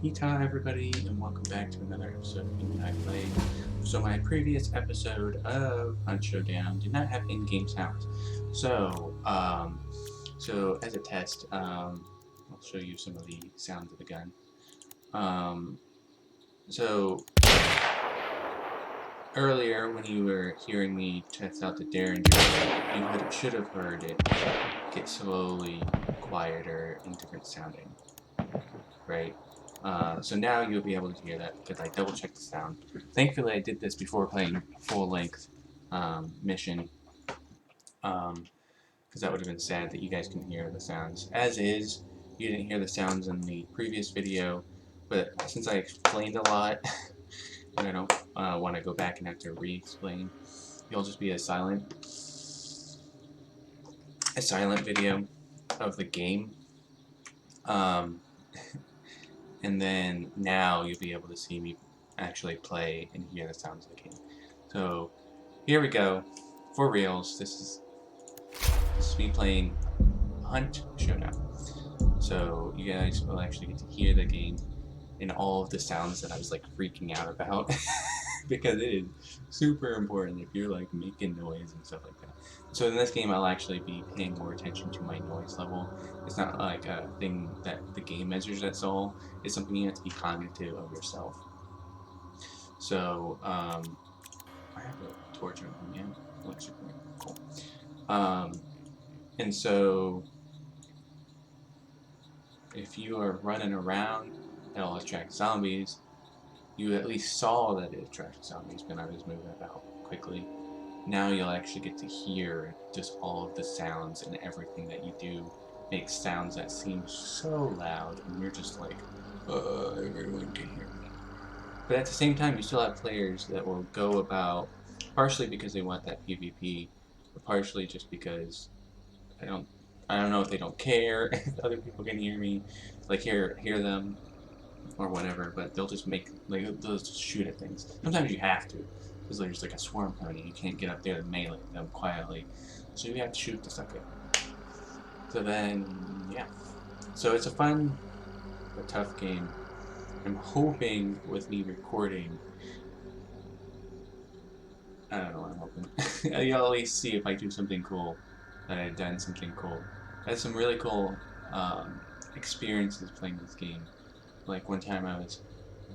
Hita everybody, and welcome back to another episode of Game I Play. So my previous episode of Hunt Showdown did not have in-game sounds. So as a test, I'll show you some of the sounds of the gun. So earlier when you were hearing me test out the Derringer, you should have heard it get slowly quieter and different sounding, right? So now you'll be able to hear that because I double checked the sound. Thankfully, I did this before playing full-length mission, because that would have been sad that you guys couldn't hear the sounds. As is, you didn't hear the sounds in the previous video, but since I explained a lot, and I don't want to go back and have to re-explain, it'll just be a silent video of the game. And then now you'll be able to see me actually play and hear the sounds of the game. So here we go, for reals. This is me playing Hunt Showdown. So you guys will actually get to hear the game and all of the sounds that I was like freaking out about because it is super important if you're like making noise and stuff like that. So in this game, I'll actually be paying more attention to my noise level. It's not like a thing that the game measures, that's all. It's something you have to be cognitive of yourself. So, I have a torch on me, electric ring, cool. And so, if you are running around, it'll attract zombies. You at least saw that it attracted zombies when I was moving about quickly. Now you'll actually get to hear just all of the sounds, and everything that you do makes sounds that seem so loud, and you're just like, everyone can hear me. But at the same time, you still have players that will go about, partially because they want that PvP, but partially just because I don't know if they don't care if other people can hear me, like hear them or whatever. But they'll just they'll just shoot at things. Sometimes you have to, because there's like a swarm coming, and you can't get up there and melee them quietly, so you have to shoot the sucker. So then, yeah. So it's a fun but tough game. I'm hoping with me recording, I don't know what I'm hoping. You'll at least see if I do something cool, that I've done something cool. I had some really cool experiences playing this game. Like one time I was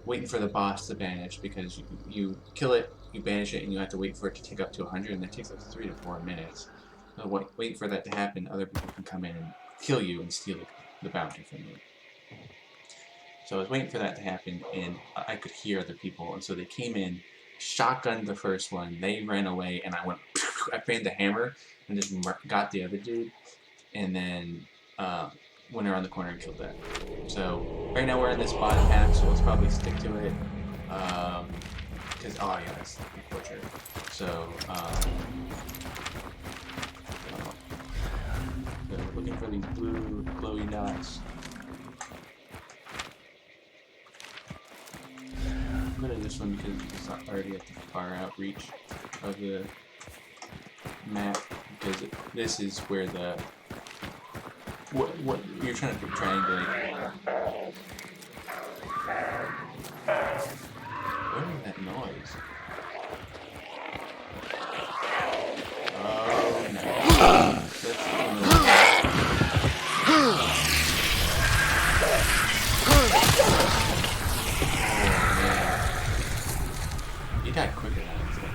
waiting for the boss to vanish, because you kill it, you banish it, and you have to wait for it to tick up to 100, and that takes like 3 to 4 minutes. So wait for that to happen, other people can come in and kill you and steal the bounty from you. So I was waiting for that to happen, and I could hear other people, and so they came in, shotgunned the first one, they ran away, and I went, I fanned the hammer, and just got the other dude, and then went around the corner and killed that. So right now we're in this bot pack, so let's probably stick to it, because, oh yeah, that's butcher. So, looking for these blue glowy dots. I'm going to this one because it's already at the far outreach of the map, because this is where the what you're trying to triangulate. What is that noise? Oh no. He died quicker than I expected.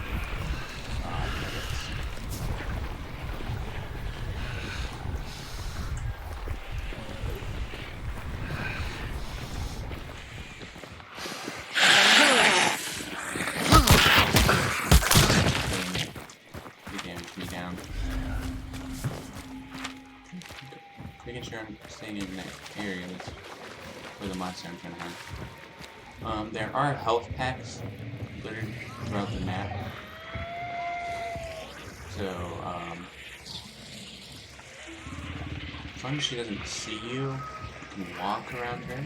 You damaged me down. Making sure I'm staying in that area. That's where the monster I'm trying to hunt. There are health packs littered throughout the map. So, as long as she doesn't see you, you can walk around her.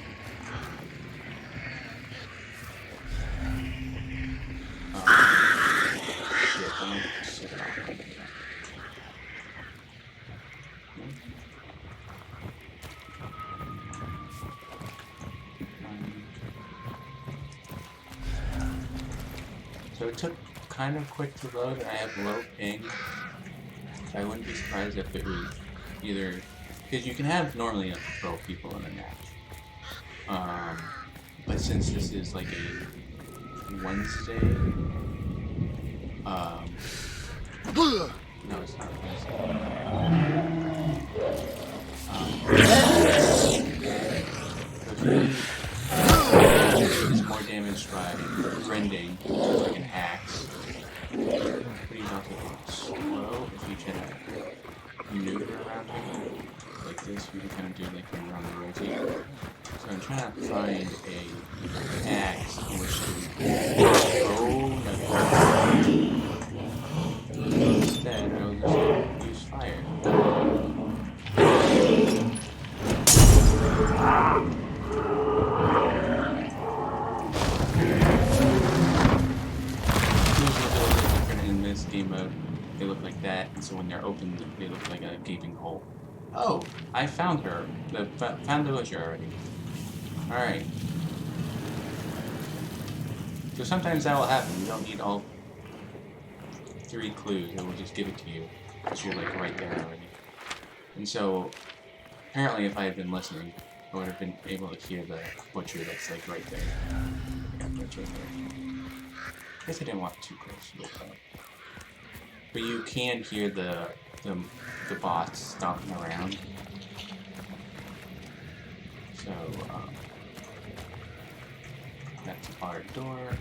Shit, I'm gonna sit it off. So it took kind of quick to load, and I have low ping. So I wouldn't be surprised if it was either... Because you can have normally up to 12 people in a match. But since this is like a Wednesday... no, it's not Wednesday. It's more damage by rending, like an axe. Pretty relatively slow if you try to maneuver around it like this. You can kind of do like when you're on the rotate. So I'm trying to find a axe in which to go like instead I will just use fire. In this game mode, they look like that, and so when they're opened, they look like a gaping hole. Oh, I found her. Found the butcher already. Alright. So sometimes that will happen. You don't need all 3 clues. It will just give it to you, because you're like right there already. And so, apparently if I had been listening, I would have been able to hear the butcher that's like right there. That's right there. I guess I didn't want too close to look up. But you can hear the bots stomping around. So, that's our door.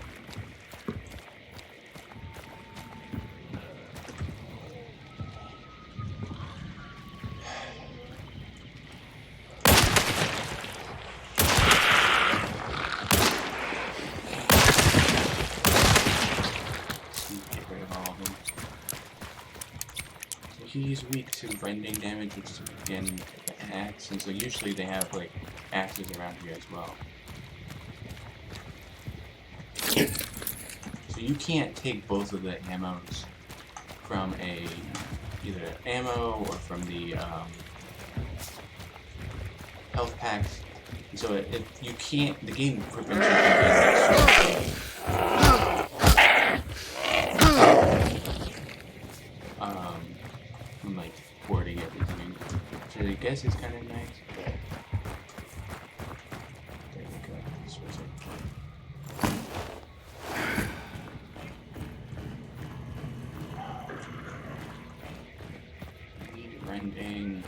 He's weak to rending damage, which is again an axe, and so usually they have like axes around here as well. So you can't take both of the ammos from either ammo or from the health packs. And so you can't. The game prevents you from I'm like hoarding everything, which I guess is kind of nice, but there we go. This was need rending.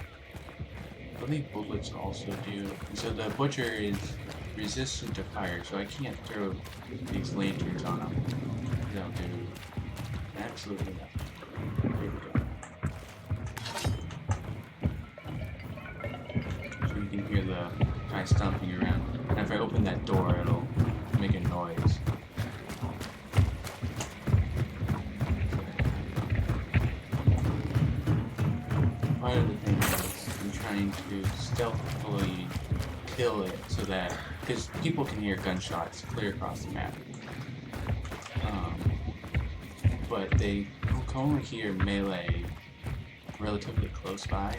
I believe bullets also do. And so the butcher is resistant to fire, so I can't throw these lanterns on him. They'll do absolutely nothing. Here we go. Hear the guy stomping around, and if I open that door, it'll make a noise. Part of the thing is I'm trying to stealthily kill it so that, because people can hear gunshots clear across the map, but they can only hear melee relatively close by.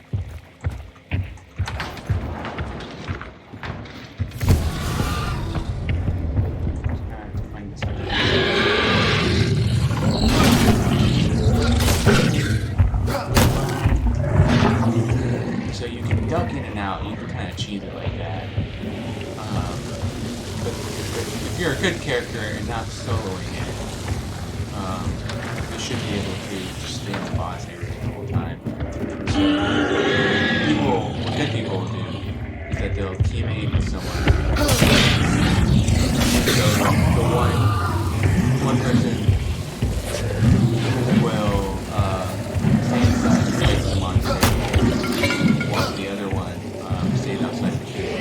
So you can duck in and out, you can kind of cheese it like that. But if you're a good character and not soloing it, you should be able to just stay on the boss area the whole time. What good people will do is that they'll teammate with someone. So the one person will stay inside and fight them on stage, while the other one stays outside the cave.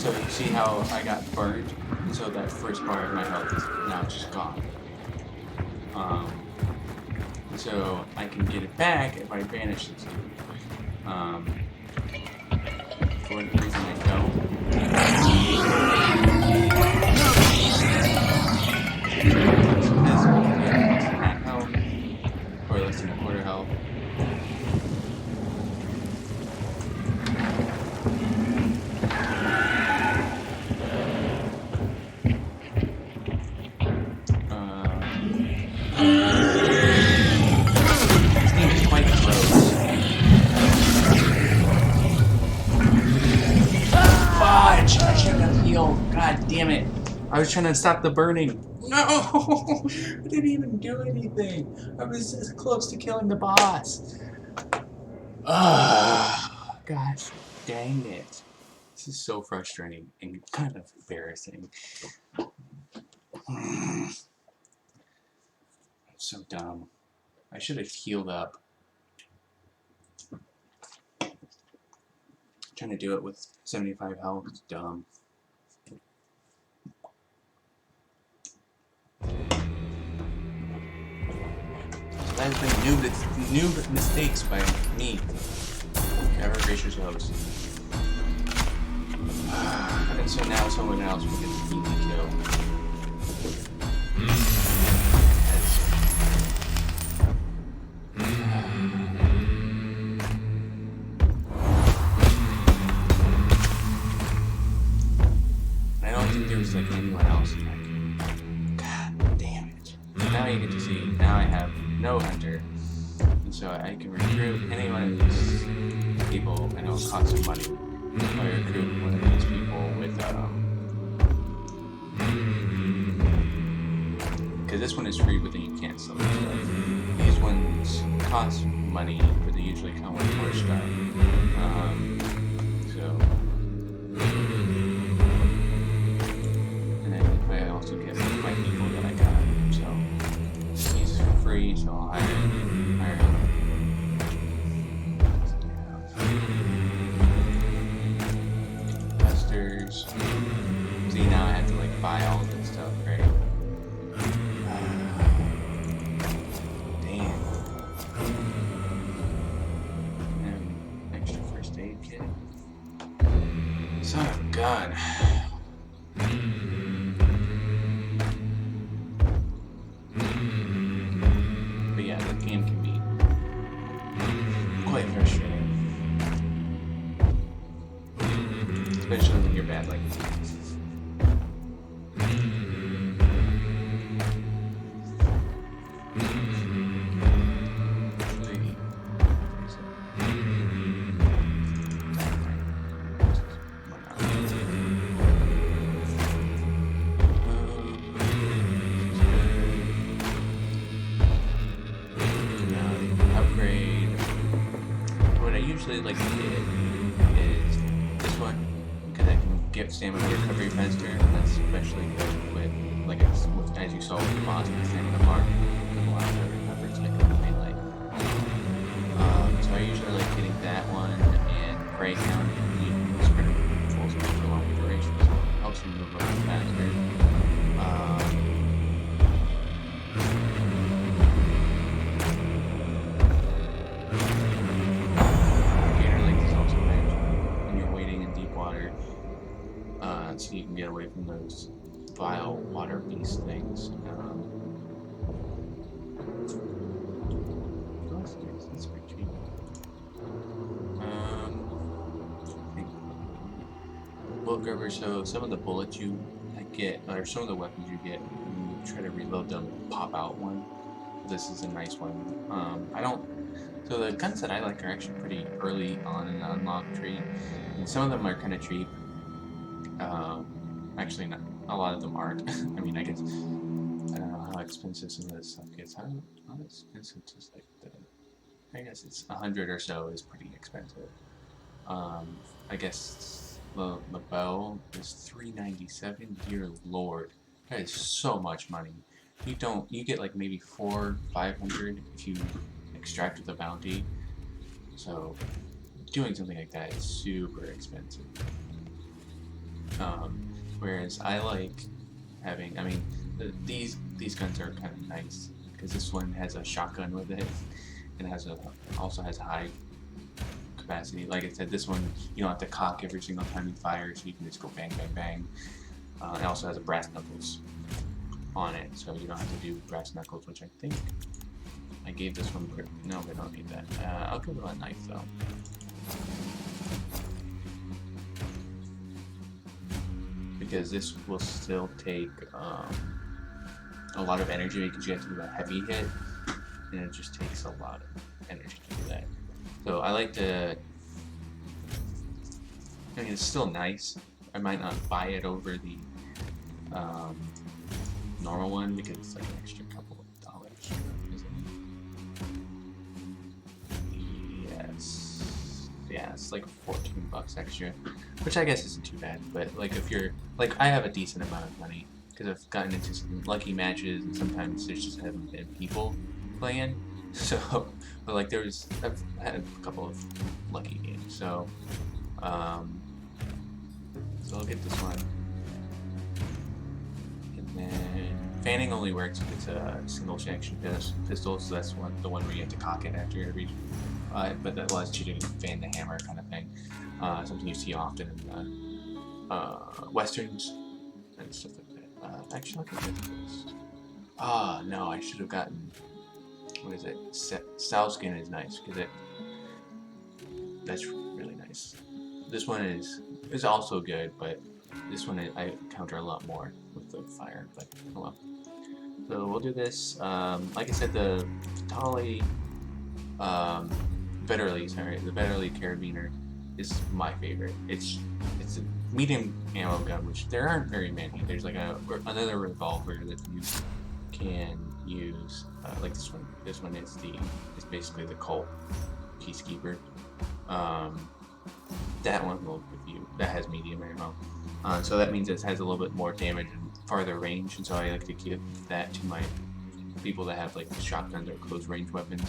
So you see how I got burned, and so that first part of my health is now just gone. So I can get it back if I banish this dude. For whatever reason I don't. This will get less than half health, or less than a quarter health. This game is quite gross. I should have healed. God damn it. I was trying to stop the burning. No! I didn't even do anything. I was this close to killing the boss. Gosh dang it. This is so frustrating and kind of embarrassing. I'm so dumb. I should have healed up. Trying to do it with 75 health is dumb. So that has been new mistakes by me, Ever Gracious Host. And so now someone else will get the easy kill. I don't think there's like anyone else in that game. God damn it. So now you get to see, now I have no hunter. And so I can recruit any one of these people and it'll cost some money. If I recruit one of these people with because this one is free but then you can't sell it. These ones cost money but they usually come with 4 star. And then I also get my people that I got. So he's free, so I'll hire him. See, now I have to like buy all this stuff, right? Damn. And extra first aid kit. Son of a gun. But yeah, the game can be quite frustrating. Especially when you're bad like this. Upgrade. What I usually like to get is this one. Because I can get stamina recovery faster, and that's especially good with, like, as you saw with the boss with the stamina bar. There's a lot of recovery, so I can really like. So I usually like getting that one and Breakdown, and you can sprint full speed for long duration, so it helps you move around faster. So you can get away from those vile water beast things. That's pretty cheap. Bullet grabber. So some of the bullets you get, or some of the weapons you get, when you try to reload them, pop out one. This is a nice one. I don't. So the guns that I like are actually pretty early on in the unlock tree, and some of them are kind of cheap. Actually, not a lot of them aren't. I mean, I guess I don't know how expensive some of this stuff gets. How expensive is like I guess it's 100 or so is pretty expensive. I guess the bow is $397. Dear Lord, that is so much money. You get like maybe 400-500 if you extract with a bounty. So doing something like that is super expensive. Whereas I like having, I mean, these guns are kind of nice. because this one has a shotgun with it, and also has a high capacity. Like I said, this one you don't have to cock every single time you fire, so you can just go bang, bang, bang. It also has a brass knuckles on it, so you don't have to do brass knuckles, which I think I gave this one. No, we don't need that. I'll give it a knife though. Because this will still take a lot of energy because you have to do a heavy hit, and it just takes a lot of energy to do that. So I like to. I mean, it's still nice. I might not buy it over the normal one because it's like an extra couple of dollars, isn't it? Yes. Yeah, it's like $14 extra, which I guess isn't too bad. But like, if you're like, I have a decent amount of money because I've gotten into some lucky matches, and sometimes there's just haven't been people playing. So, but like, I've had a couple of lucky games. So, so I'll get this one. And then fanning only works if it's a single action pistol, so that's the one where you have to cock it after every. But that allows you to fan the hammer kind of thing. Something you see often in westerns and stuff like that. Actually, I'll get this. No, I should have gotten. What is it? Sow skin is nice because that's really nice. This one is also good, but this one I counter a lot more with the fire. But oh well. So we'll do this. Like I said, the Tali, the Betterly Carabiner is my favorite. It's a medium ammo gun, which there aren't very many. There's like another revolver that you can use, like this one. This one is basically the Colt Peacekeeper. That one will give you, that has medium ammo. So that means it has a little bit more damage and farther range, and so I like to give that to my people that have like shotguns or close range weapons.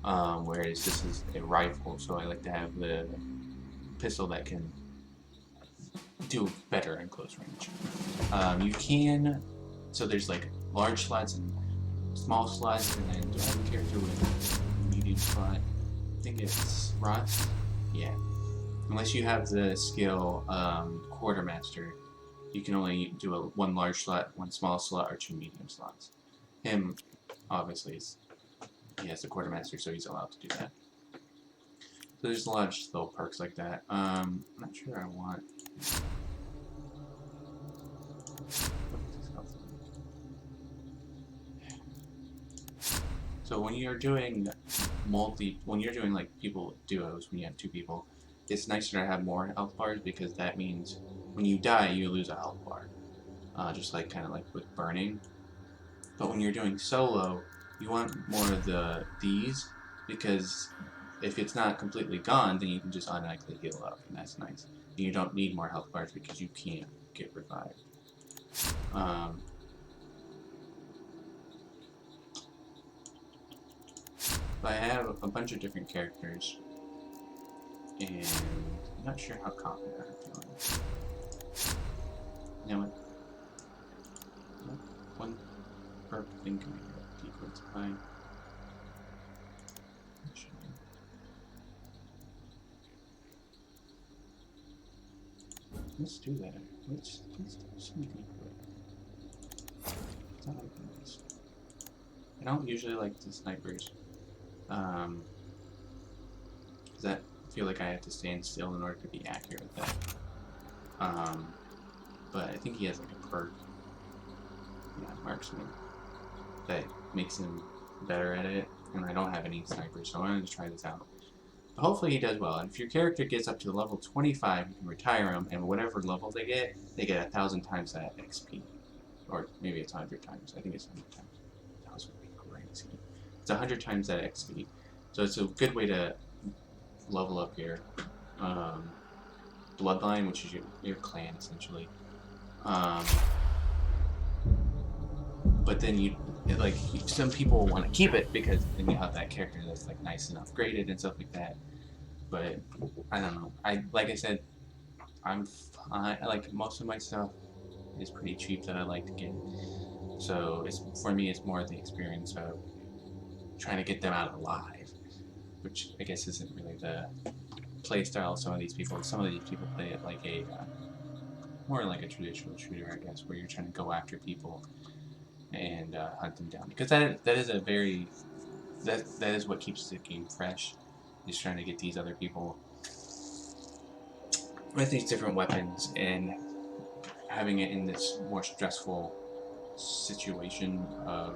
Whereas this is a rifle, so I like to have the pistol that can do better in close range. You can, so there's like large slots and small slots, and then do I have a character with medium slot? I think it's Ross. Yeah. Unless you have the skill Quartermaster, you can only do one large slot, one small slot, or 2 medium slots. Him, obviously, he has the Quartermaster, so he's allowed to do that. So there's a lot of just little perks like that. I'm not sure I want. So when you're doing like people duos, when you have 2 people, it's nicer to have more health bars because that means when you die, you lose a health bar, just like kind of like with burning. But when you're doing solo, you want more of these because if it's not completely gone, then you can just automatically heal up, and that's nice. You don't need more health bars because you can't get revived. I have a bunch of different characters, and I'm not sure how confident I'm feeling. You know what? One perk thing can be equal to fine. Let's do that. Let's do something quick. I don't usually like the snipers. Because I feel like I have to stand still in order to be accurate with that. But I think he has like a perk, marksman, that makes him better at it, and I don't have any snipers, so I wanted to try this out. But hopefully he does well, and if your character gets up to level 25, you can retire him, and whatever level they get 1,000 times that XP. Or maybe it's 100 times. I think it's 100 times. 1,000 would be crazy. It's 100 times that XP. So it's a good way to level up your bloodline, which is your clan, essentially. But then some people want to keep it because then you have that character that's like nice and upgraded and stuff like that. But I don't know. Like I said, I'm fine. Like most of my stuff is pretty cheap that I like to get. So for me, it's more the experience of trying to get them out alive, which I guess isn't really the play style of some of these people. Some of these people play it like a more like a traditional shooter, I guess, where you're trying to go after people and hunt them down. Because that is a very that is what keeps the game fresh. Is trying to get these other people with these different weapons and having it in this more stressful situation of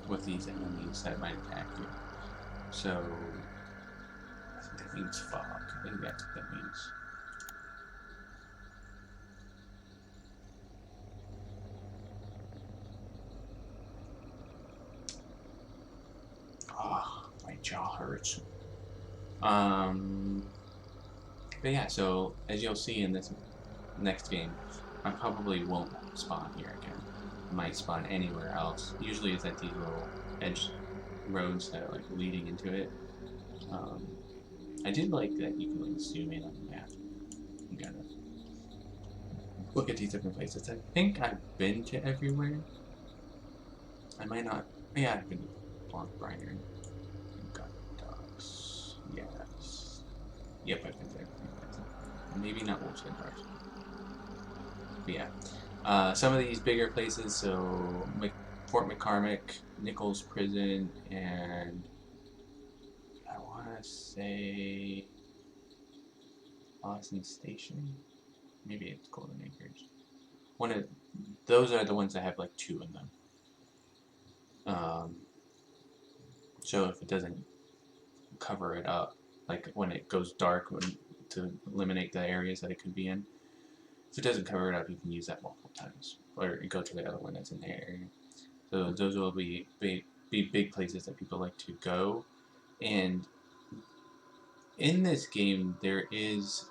with these enemies that might attack you. So I think that means fog. I think that's what that means. Oh, my jaw hurts. But yeah, so as you'll see in this next game, I probably won't spawn here again. I might spawn anywhere else. Usually it's at these little edge roads that are like leading into it. I did like that you can like zoom in on the map. You gotta look at these different places. I think I've been to everywhere. I might not. Yeah, I've been to Briner. Got dogs. Yes. Yep, I've been to everything. Maybe not Wolfskin Park. But yeah. Some of these bigger places, so Fort McCormick, Nichols Prison, and I want to say Austin Station. Maybe it's Golden Acres. One of those are the ones that have like 2 in them. So if it doesn't cover it up, like when it goes dark, to eliminate the areas that it could be in. If it doesn't cover it up, you can use that multiple times, or go to the other one that's in the area. So those will be big places that people like to go. And in this game, there is,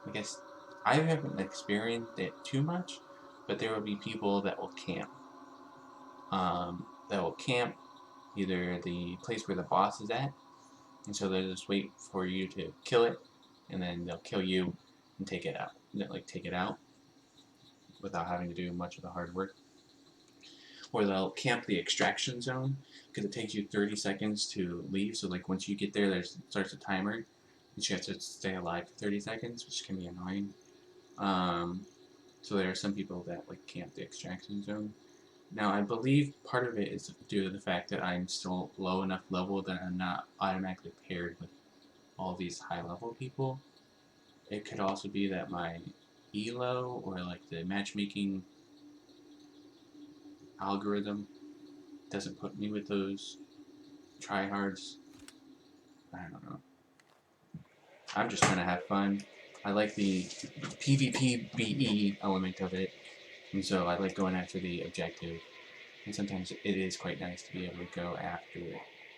I guess, I haven't experienced it too much, but there will be people that will camp. That will camp either the place where the boss is at, and so they'll just wait for you to kill it, and then they'll kill you and take it out. Take it out without having to do much of the hard work. Or they'll camp the extraction zone, because it takes you 30 seconds to leave. So like once you get there, there starts a timer, and you have to stay alive for 30 seconds, which can be annoying. So there are some people that like camp the extraction zone. Now I believe part of it is due to the fact that I'm still low enough level that I'm not automatically paired with all these high level people. It could also be that my elo or like the matchmaking algorithm doesn't put me with those tryhards. I don't know. I'm just trying to have fun. I like the PvP element of it, and so I like going after the objective. And sometimes it is quite nice to be able to go after,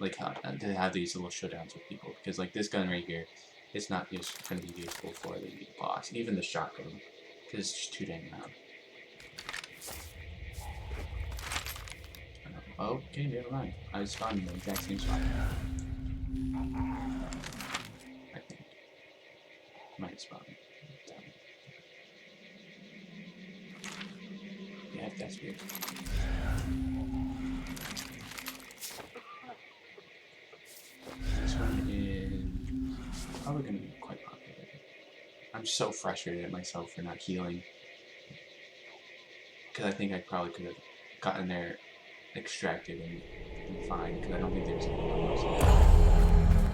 like, to have these little showdowns with people. Because, like, this gun right here, it's not just going to be useful for the boss. Even the shotgun, because it's just too dang loud. Okay, never mind. I spawned in the exact same spot. I think. Might spawn. Yeah, that's weird. This one is probably going to be quite popular. I'm so frustrated at myself for not healing. Because I think I probably could have gotten there, extracted, and fine. Because I don't think there's anyone else there.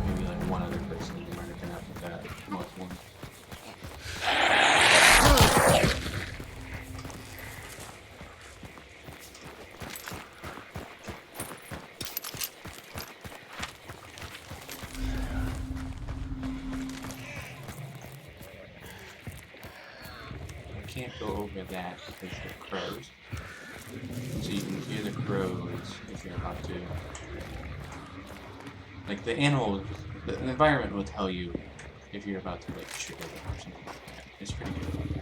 Maybe like one other person who might have been up with that north one. Can't go over that because of the crows. So you can hear the crows if you're about to. Like the animal, the environment will tell you if you're about to like trigger them or something like that. It's pretty good about that.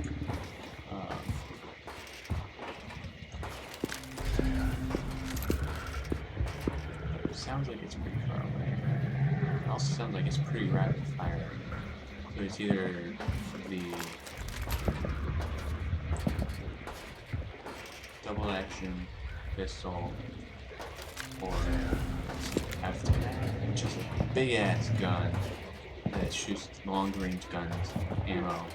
Sounds like it's pretty far away. It also sounds like it's pretty rapid fire. So it's either the single action pistol or have just a big ass gun that shoots long range guns, ammo,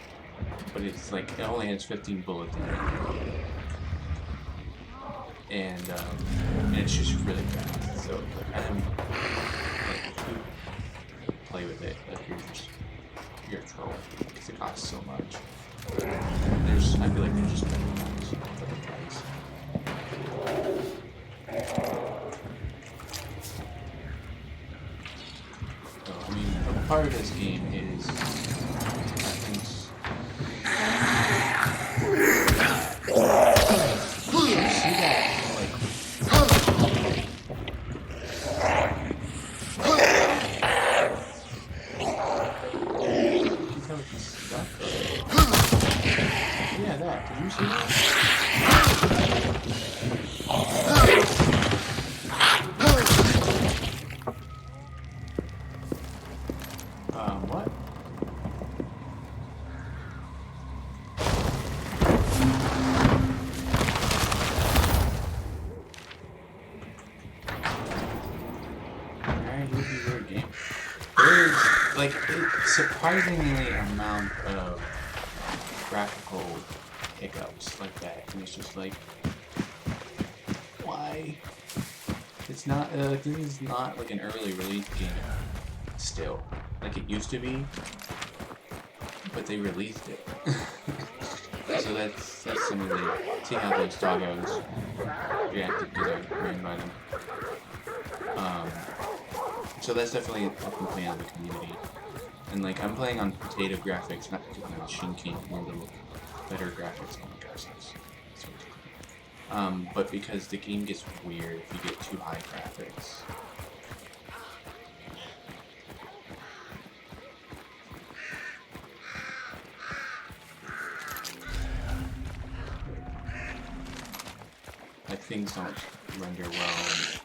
but it's like it only has 15 bullets in it, and it's just really fast. So I'm like, if you play with it, like you're a troll because it costs so much. I feel like there's just better ones for the price. So, I mean, a part of this game is see that, like, yeah, that. Did you see that? What? Alright, this is a weird game. There's, like, a surprisingly amount of graphical hiccups like that, and it's just like, why? It's not, this is not like an early release game still, like it used to be, but they released it. So that's some of the, see how those doggos reacted because I ran by them. So that's definitely a complaint of the community. And like, I'm playing on potato graphics, not because my machine can't handle better graphics. Oh my gosh, that's but because the game gets weird if you get too high graphics. Like, things don't render well and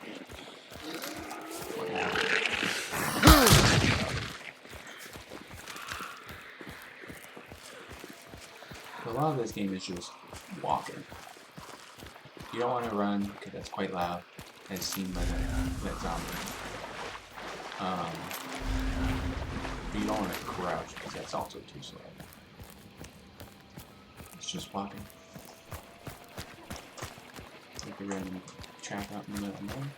what have you. A lot of this game is just walking. You don't want to run because that's quite loud, as seen by that zombie. But you don't want to crouch because that's also too slow. It's just walking. Take a random trap out in the middle of nowhere.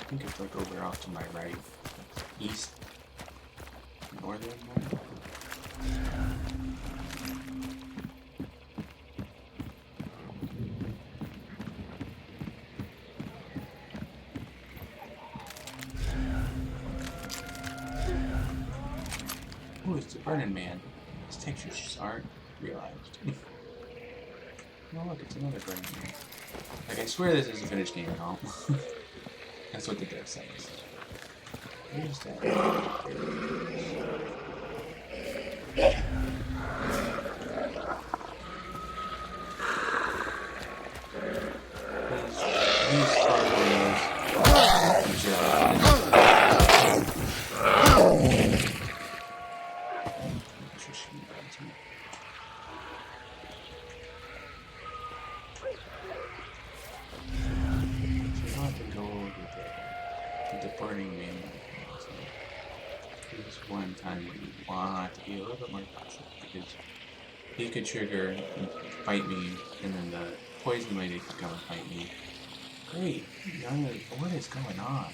I think it's like over off to my right, east, northern one. Oh, it's the Burning Man. His textures just aren't realized. Oh look, it's another Burning Man. Like, I swear this is a finished game at all. That's what the dev says. Where's that? These the Burning Man. So this is one time where you want to be a little bit more cautious because he could trigger and fight me, and then the poison lady could come and fight me. Great, what is going on?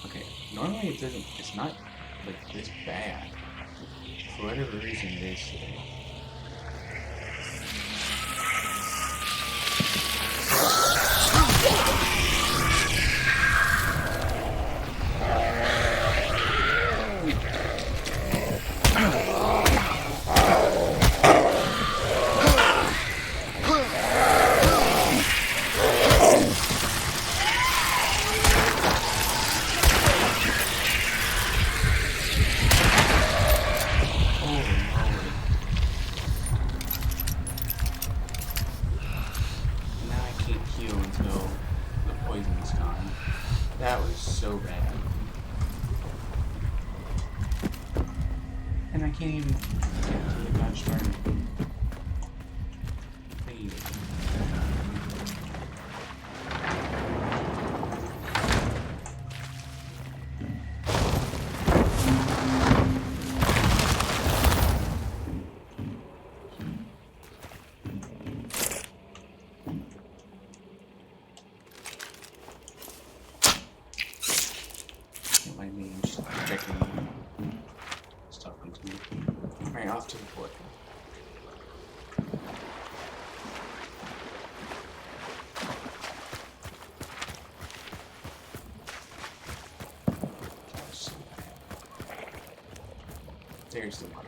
Okay, normally it doesn't. It's not like this bad. For whatever reason, it is today. can't even get to the gosh darn thing. Don't mind me just checking stuff into me. Alright, off to the port. There's the water.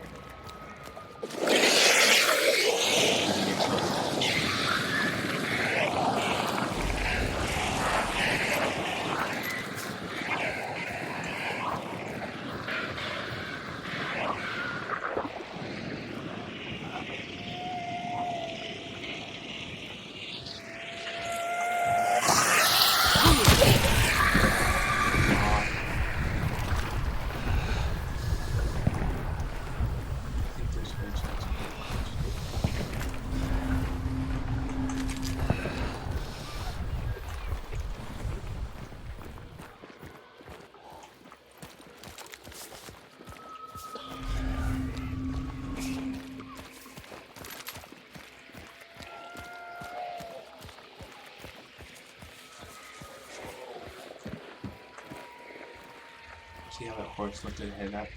See how that horse lifted her head up?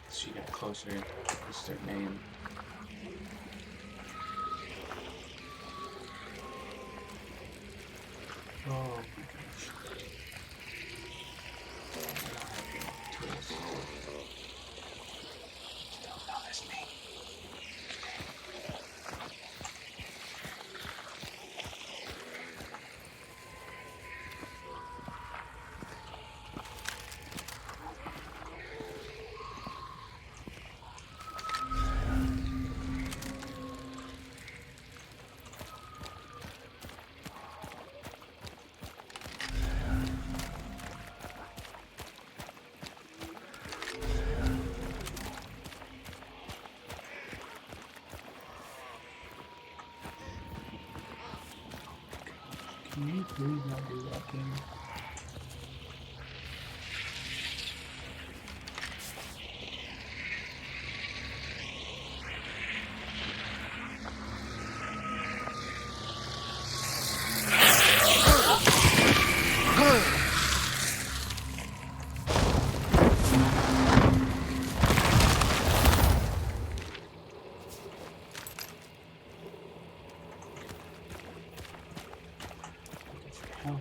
She got closer to start name. Oh my gosh. Don't notice me. Can you please not do that game? Help.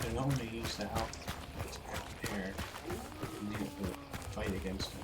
So you don't want to use the health that's there. You need to fight against him.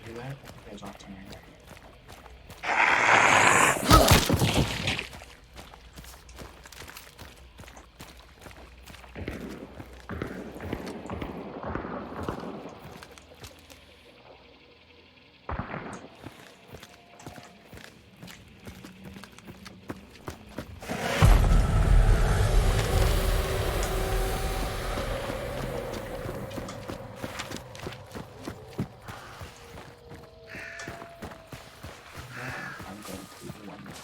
Do that? It goes off to me.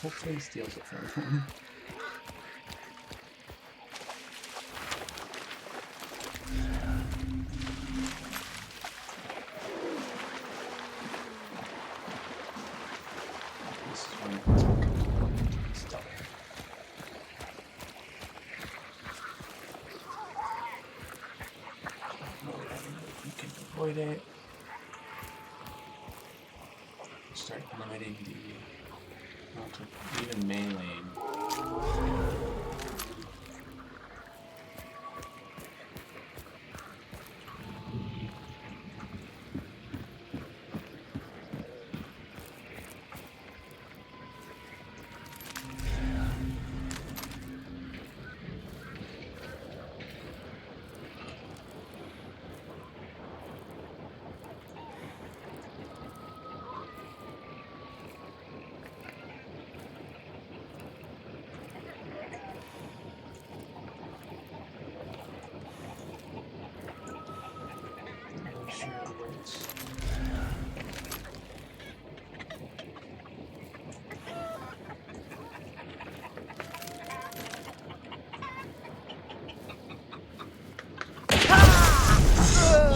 Hopefully he steals it from him. Stop. You can avoid it. Start limiting the even melee.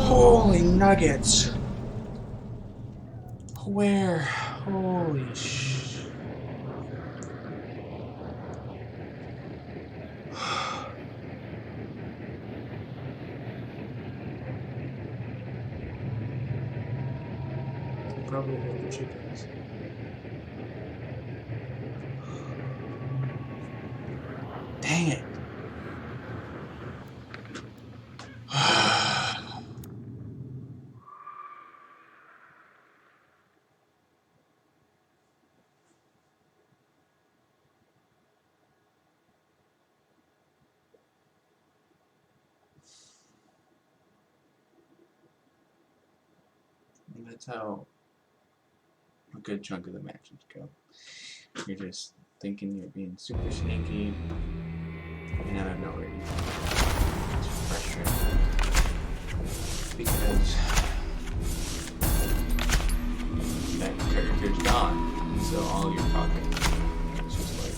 Holy nuggets! Where? Holy sh... Probably have the chickens. Dang it! And that's how a good chunk of the matches go. You're just thinking you're being super sneaky, and out of nowhere you it's frustrating. Because that character's gone, so all you're talking is just like...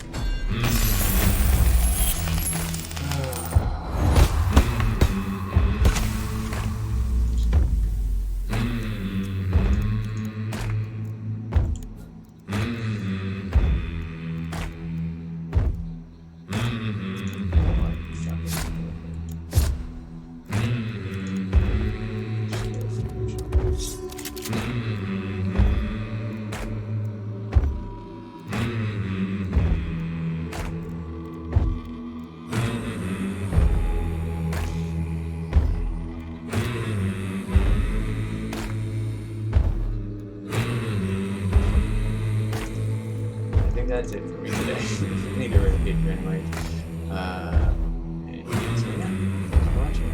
That's it for me today. I need to really get your invite. And so yeah, thanks for watching.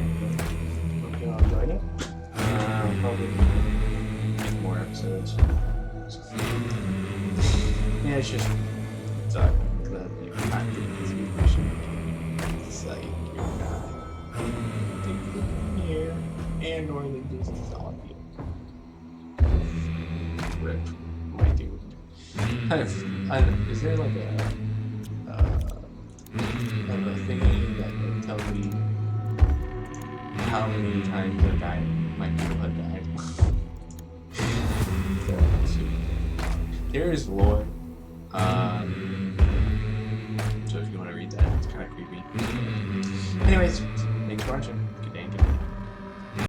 Hope you all enjoyed it. Probably make more episodes. Yeah, it's just suck that you can't do this mission. It's like you're not thinking here and or they just install you. Rip. My dude. Is there like a thingy that tells me how many times a guy might have died? There is lore. So if you want to read that, it's kind of creepy. Anyways, thanks for watching.